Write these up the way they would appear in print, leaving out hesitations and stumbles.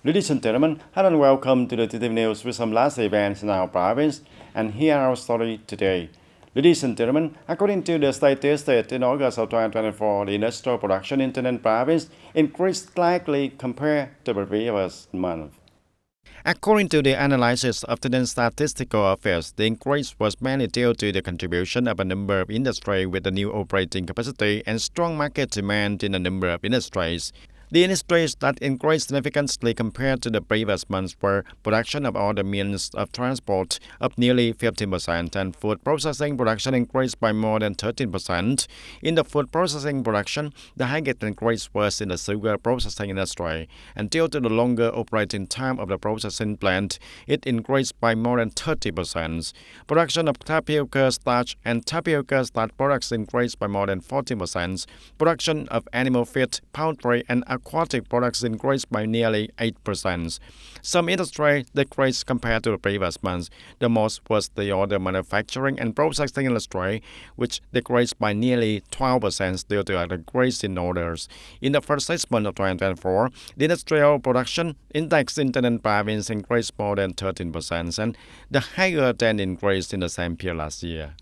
Ladies and gentlemen, hello and welcome to the TTV News with some last events in our province, and here are our story today. Ladies and gentlemen, according to the statistics in August of 2024, the industrial production in TayNinhTV province increased slightly compared to the previous month. According to the analysis of TayNinhTV Statistical Affairs, the increase was mainly due to the contribution of a number of industries with a new operating capacity and strong market demand in a number of industries. The industries that increased significantly compared to the previous months were production of all the means of transport, up nearly 15%, and food processing production increased by more than 13%. In the food processing production, the highest increase was in the sugar processing industry, and due to the longer operating time of the processing plant, it increased by more than 30%. Production of tapioca starch and tapioca starch products increased by more than 40%. Production of animal feed, poultry, and aquatic products increased by nearly 8%. Some industry decreased compared to the previous months. The most was the auto manufacturing and processing industry, which decreased by nearly 12% due to a decrease in orders. In the first 6 months of 2024, the industrial production index in TayNinhTV province increased more than 13%, and the higher than increase in the same period last year.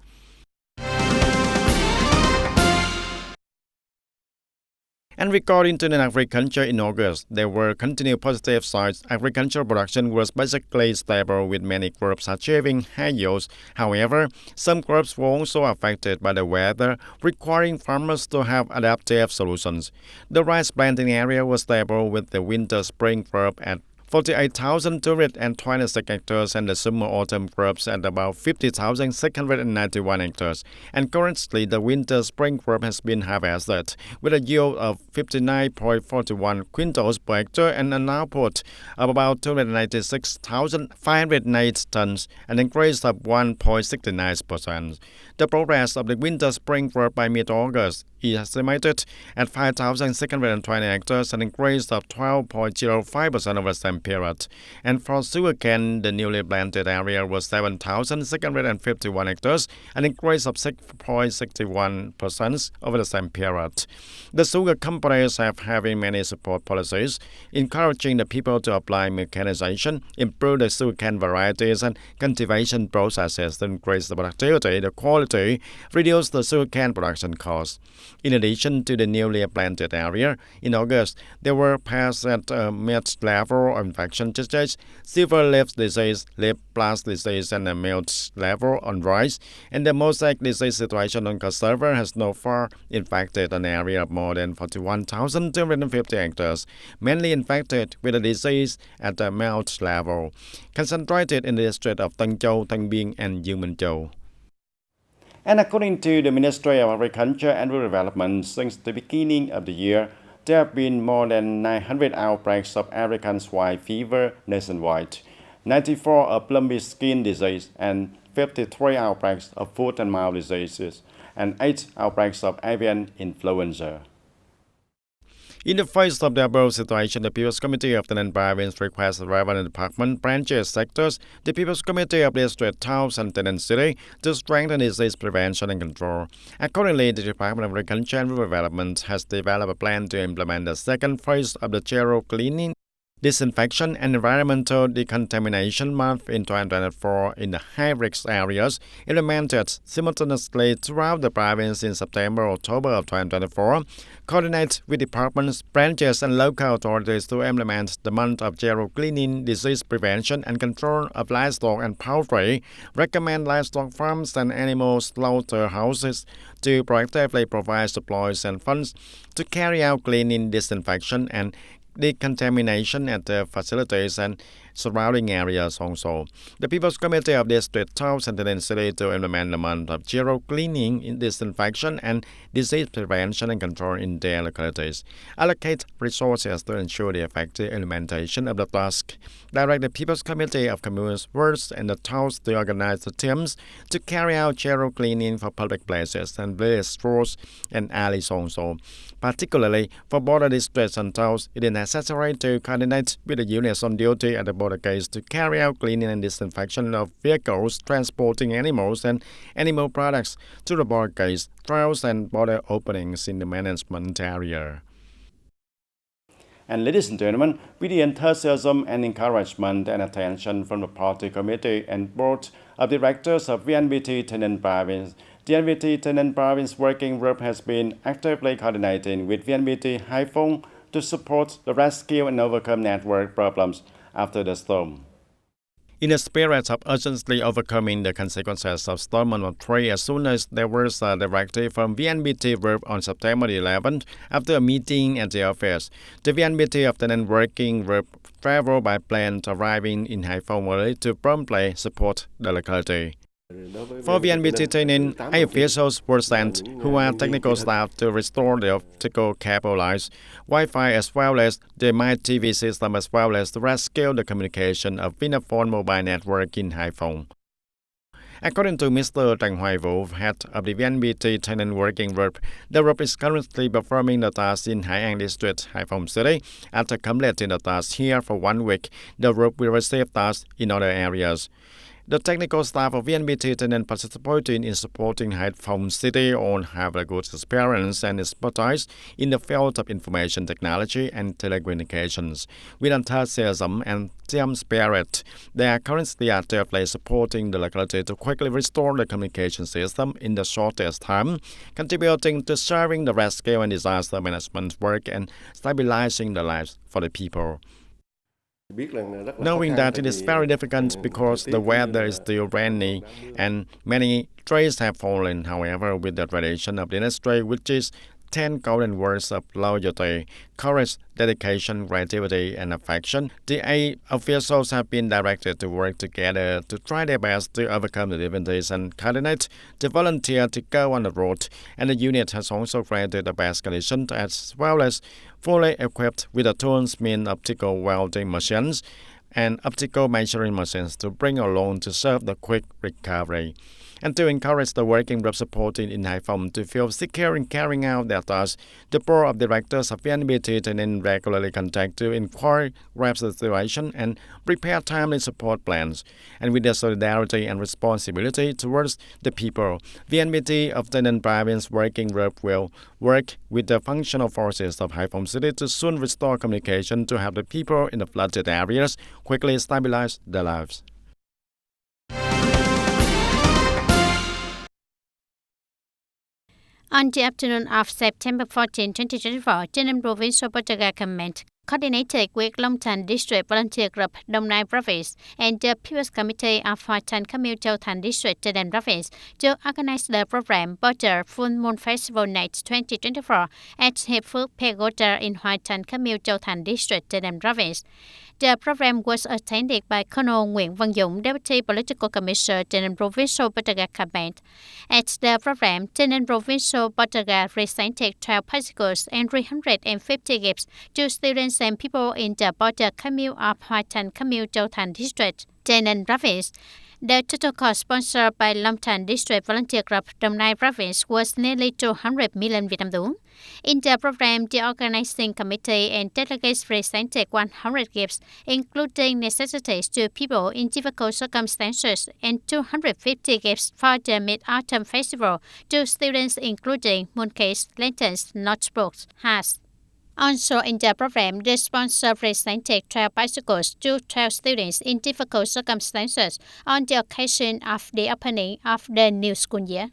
And regarding to the agriculture in August, there were continued positive signs. Agricultural production was basically stable with many crops achieving high yields. However, some crops were also affected by the weather, requiring farmers to have adaptive solutions. The rice planting area was stable with the winter-spring crop at 48,226 hectares and the summer-autumn crops at about 50,691 hectares. And currently, the winter-spring crop has been harvested with a yield of 59.41 quintals per hectare and an output of about 296,508 tons, an increase of 1.69%. The progress of the winter-spring crop by mid-August is estimated at 5,620 hectares, an increase of 12.05% over the same period. And for sugarcane, the newly planted area was 7,651 hectares, an increase of 6.61% over the same period. The sugar companies have having many support policies, encouraging the people to apply mechanization, improve the sugarcane varieties and cultivation processes to increase the productivity, the quality, reduce the sugarcane production costs. In addition to the newly planted area, in August, there were pests at mid-level infection disease, silver leaf disease, leaf blast disease, and a mild level on rice. And the mosaic disease situation on cassava has so far infected an area of more than 41,250 hectares, mainly infected with the disease at the mild level, concentrated in the district of Tân Châu, Tân Biên, and Dương Minh Châu. And according to the Ministry of Agriculture and Rural Development, since the beginning of the year, there have been more than 900 outbreaks of African swine fever nationwide, 94 of lumpy skin disease, and 53 outbreaks of foot and mouth diseases, and 8 outbreaks of avian influenza. In the face of the above situation, the People's Committee of the TayNinhTV province requests the Revenue Department, branches, sectors, the People's Committee of District, Towns, and TayNinhTV City to strengthen disease prevention and control. Accordingly, the Department of Agriculture and Rural Development has developed a plan to implement the second phase of the thorough cleaning, disinfection, and environmental decontamination month in 2024 in the high-risk areas, implemented simultaneously throughout the province in September-October of 2024, coordinate with departments, branches, and local authorities to implement the month of zero cleaning, disease prevention, and control of livestock and poultry, recommend livestock farms and animal slaughterhouses to proactively provide supplies and funds to carry out cleaning, disinfection, and decontamination at the facilities and surrounding areas also. The People's Committee of District, Towns, and TayNinhTV City to implement the month of zero cleaning, disinfection, and disease prevention and control in their localities. Allocate resources to ensure the effective implementation of the task. Direct the People's Committee of Communes, wards, and the towns to organize the teams to carry out zero cleaning for public places and village stores and alleys also. Particularly for border districts and towns, it is necessary to coordinate with the units on duty at the border gates to carry out cleaning and disinfection of vehicles transporting animals and animal products to the border gates, trails, and border openings in the management area. And ladies and gentlemen, with the enthusiasm and encouragement and attention from the party committee and board of directors of VNPT Taynan Province, the VNPT Taynan Province Working Group has been actively coordinating with VNPT Haiphong to support the rescue and overcome network problems after the storm. In the spirit of urgently overcoming the consequences of storm number 3, as soon as there was a directive from VNPT Group on September 11th, after a meeting at the office, the VNPT of the Working Group traveled by plane, arriving in Haiphong early to promptly support the locality. For VNPT Taynin, 8 officials were sent, who are technical staff, to restore the optical cable lines, Wi-Fi, as well as the MyTV system, as well as to rescue the communication of Vinaphone mobile network in Haiphong. According to Mr. Tang Hoai Vu, head of the VNPT Taynan Working Group, the group is currently performing the task in Hai An District, Haiphong City. After completing the task here for 1 week, the group will receive tasks in other areas. The technical staff of VNPT Taynan participating in supporting Haiphong City all have a good experience and expertise in the field of information technology and telecommunications. With enthusiasm and team spirit, they are currently actively supporting the locality to quickly restore the communication system in the shortest time, contributing to serving the rescue and disaster management work and stabilizing the lives for the people. Knowing that it is very difficult because the weather is still rainy and many trees have fallen, however, with the tradition of the industry, which is 10 golden words of loyalty, courage, dedication, creativity, and affection, the 8 officials have been directed to work together to try their best to overcome the difficulties and coordinate the volunteer to go on the road. And the unit has also created the best conditions as well as fully equipped with the tools, mean optical welding machines and optical measuring machines to bring along to serve the quick recovery. And to encourage the working group supporting in Haiphong to feel secure in carrying out their tasks, the board of directors of VNPT Taynan regularly contact to inquire, grasp the situation, and prepare timely support plans. And with their solidarity and responsibility towards the people, VNPT of Taynan Province Working Group will work with the functional forces of Haiphong City to soon restore communication to help the people in the flooded areas quickly stabilize their lives. On the afternoon of September 14, 2024, Taynan Provincial Portugal Government, coordinated with Long Tan District Volunteer Group, Dong Nai Province, and the People's Committee of Hoa Tan Khmer Châu Than District, Taynan Province, to organize the program Border Full Moon Festival Night 2024 at Hiệp Phước Pagoda in Hoa Tan Khmer Châu Than District, Taynan Province. The program was attended by Colonel Nguyễn Văn Dũng, Deputy Political Commissioner, Taynan Provincial Portugal Government. At the program, Taynan Provincial Portugal presented 12 bicycles and 350 gifts to students and people in the border commune of Hoa Tan Khmer Châu Than District, Taynan Province. The total cost sponsored by Long Tan District Volunteer Group, Dong Nai Province was nearly 200 million Vietnam dong. In the program, the organizing committee and delegates presented 100 gifts, including necessities to people in difficult circumstances, and 250 gifts for the Mid-Autumn Festival to students, including mooncakes, lanterns, notebooks, hats. Also in the program, the sponsor presented 12 bicycles to 12 students in difficult circumstances on the occasion of the opening of the new school year.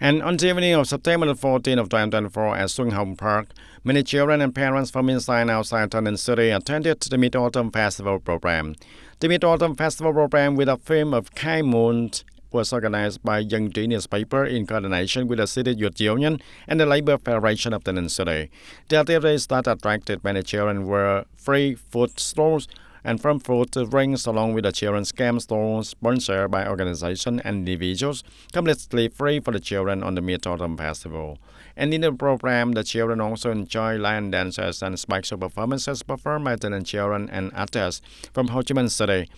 And on the evening of September 14 of 2024 at Xuân Hồng Park, many children and parents from inside and outside Taynan City attended the Mid-Autumn Festival program. The Mid-Autumn Festival program, with a theme of Khai Moon, was organized by Young Trí newspaper in coordination with the City Youth Union and the Labor Federation of Taynan City. The activities that attracted many children were free food stalls and from food to drinks, along with the children's game stalls sponsored by organizations and individuals, completely free for the children on the Mid-Autumn Festival. And in the program, the children also enjoy lion dances and special performances performed by Taynan children and artists from Ho Chi Minh City.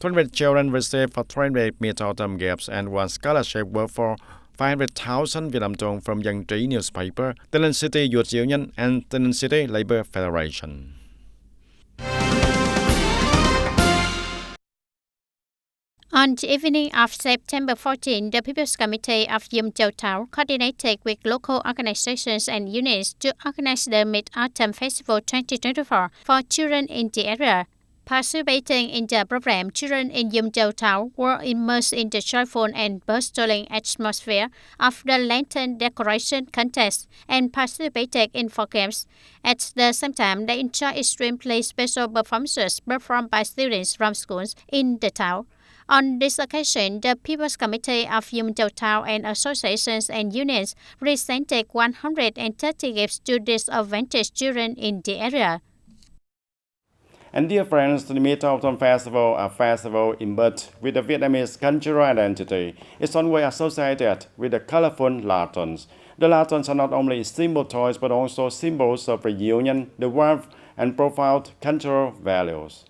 200 children received for 300 Mid-Autumn gifts and one scholarship worth for 500,000 Vietnam dong from Young Trí newspaper, Taynan City Youth Union, and Taynan City Labor Federation. On the evening of September 14, the People's Committee of Yum Châu Thao coordinated with local organizations and units to organize the Mid-Autumn Festival 2024 for children in the area. Participating in the program, children in Yum Châu Thao were immersed in the joyful and bustling atmosphere of the lantern decoration contest and participated in 4 games. At the same time, they enjoyed extremely special performances performed by students from schools in the town. On this occasion, the People's Committee of Yum Châu Thao and associations and unions presented 130 gifts to disadvantaged children in the area. And dear friends, the Mid-Autumn Festival, a festival imbued with the Vietnamese cultural identity, is always associated with the colorful lanterns. The lanterns are not only symbol toys but also symbols of reunion, the warmth, and profound cultural values.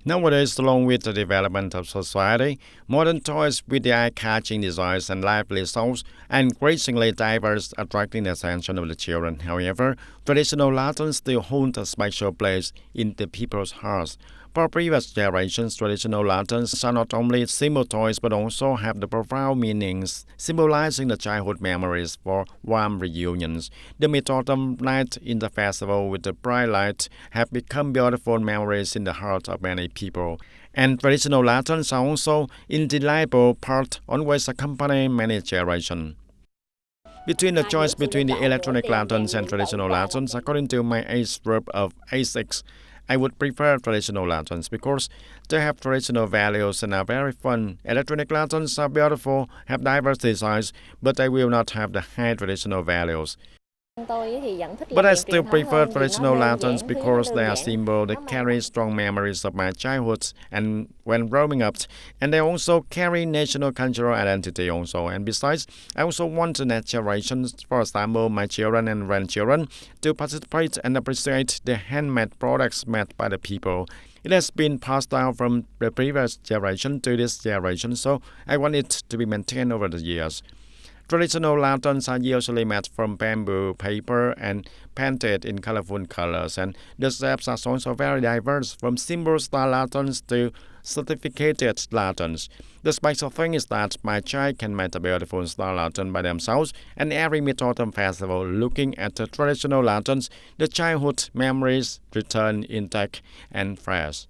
Nowadays, along with the development of society, modern toys with the eye-catching designs and lively songs are increasingly diverse, attracting the attention of the children. However, traditional lanterns still hold a special place in the people's hearts. For previous generations, traditional lanterns are not only symbol toys but also have the profound meanings, symbolizing the childhood memories for warm reunions. The mid-autumn night in the festival with the bright light have become beautiful memories in the hearts of many people. And traditional lanterns are also indelible part, always accompanying many generations. Between the choice between the electronic lanterns and traditional lanterns, according to my age group of A6, I would prefer traditional lanterns because they have traditional values and are very fun. Electronic lanterns are beautiful, have diverse designs, but they will not have the high traditional values. But I still prefer traditional lanterns because they are symbols that carry strong memories of my childhood and when growing up, and they also carry national cultural identity also. And besides, I also want the next generations, for example, my children and grandchildren, to participate and appreciate the handmade products made by the people. It has been passed down from the previous generation to this generation, so I want it to be maintained over the years. Traditional lanterns are usually made from bamboo, paper, and painted in colorful colors, and the shapes are also very diverse, from simple-style lanterns to certificated lanterns. The special thing is that my child can make a beautiful star lantern by themselves, and every Mid-Autumn Festival, looking at the traditional lanterns, the childhood memories return intact and fresh.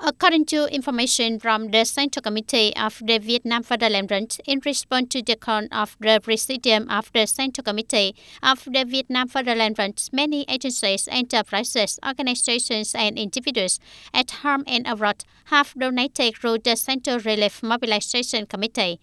According to information from the Central Committee of the Vietnam Fatherland Front, in response to the call of the Presidium of the Central Committee of the Vietnam Fatherland Front, many agencies, enterprises, organizations, and individuals at home and abroad have donated through the Central Relief Mobilization Committee.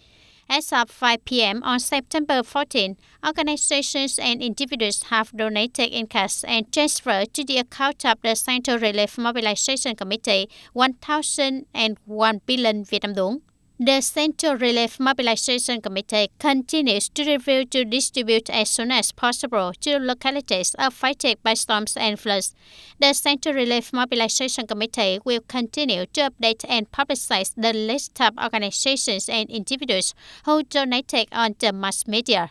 As of 5 p.m. on September 14, organizations and individuals have donated in cash and transferred to the account of the Central Relief Mobilization Committee 1,001 billion Việt Nam đồng. The Central Relief Mobilization Committee continues to review to distribute as soon as possible to localities affected by storms and floods. The Central Relief Mobilization Committee will continue to update and publicize the list of organizations and individuals who donated on the mass media.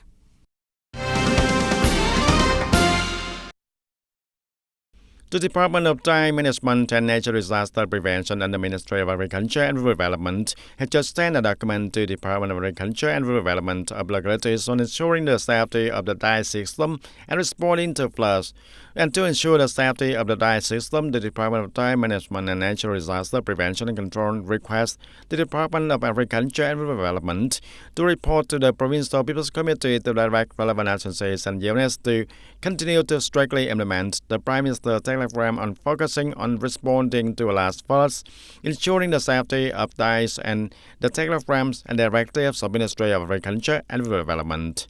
The Department of Time Management and Natural Disaster Prevention and the Ministry of Agriculture and Rural Development has just sent a document to the Department of Agriculture and Rural Development of localities on ensuring the safety of the dye system and responding to floods. And to ensure the safety of the dye system, the Department of Time Management and Natural Disaster Prevention and Control requests the Department of Agriculture and Rural Development to report to the Provincial People's Committee to direct relevant agencies and units to continue to strictly implement the Prime Minister's telegram on focusing on responding to last floods, ensuring the safety of dyes and the telegrams and directives of Ministry of Agriculture and Rural Development.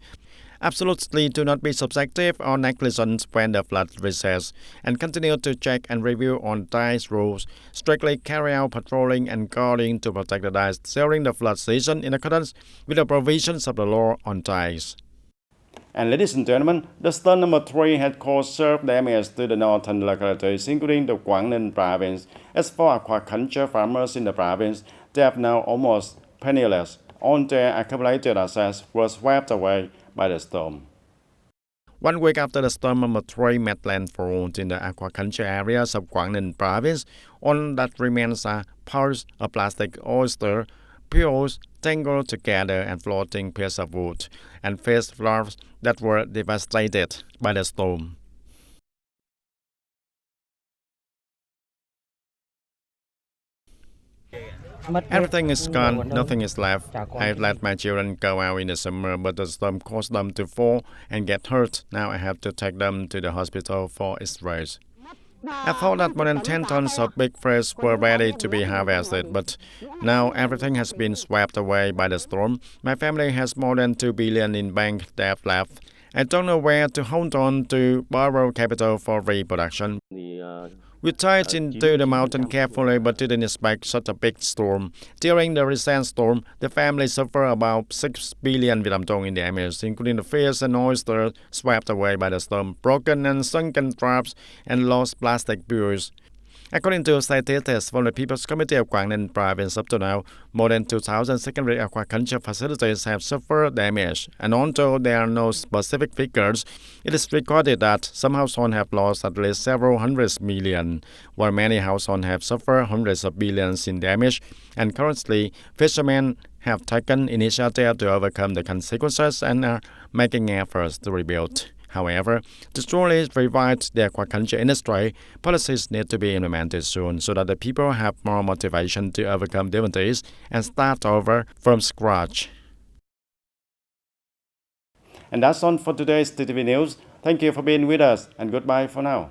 Absolutely do not be subjective or negligent when the flood recesses, and continue to check and review on dyes rules. Strictly carry out patrolling and guarding to protect the dyes during the flood season in accordance with the provisions of the law on dyes. And ladies and gentlemen, the storm number 3 had caused severe damage to the northern localities, including the Quảng Ninh province. As for aquaculture farmers in the province, they are now almost penniless. All their accumulated assets were swept away by the storm. 1 week after the storm number 3 met landfall in the aquaculture areas of Quảng Ninh province, all that remains are parts of plastic oyster, pearls tangled together and floating pieces of wood, and fish larvae that were devastated by the storm. Everything is gone, nothing is left. I let my children go out in the summer, but the storm caused them to fall and get hurt. Now I have to take them to the hospital for X-rays. I thought that more than 10 tons of big fish were ready to be harvested, but now everything has been swept away by the storm. My family has more than 2 billion in bank debt left. I don't know where to hold on to borrow capital for reproduction. We tied into the mountain carefully but didn't expect such a big storm. During the recent storm, the family suffered about 6 billion Vietnam dong in damage, including the fish and oysters swept away by the storm, broken and sunken traps, and lost plastic buoys. According to statistics from the People's Committee of Quảng Ninh province, up to now, more than 2,000 secondary aquaculture facilities have suffered damage, and although there are no specific figures, it is recorded that some households have lost at least several hundred million, while many households have suffered hundreds of billions in damage, and currently, fishermen have taken initiative to overcome the consequences and are making efforts to rebuild. However, to truly revive the aquaculture industry, policies need to be implemented soon so that the people have more motivation to overcome difficulties and start over from scratch. And that's all for today's TTV News. Thank you for being with us, and goodbye for now.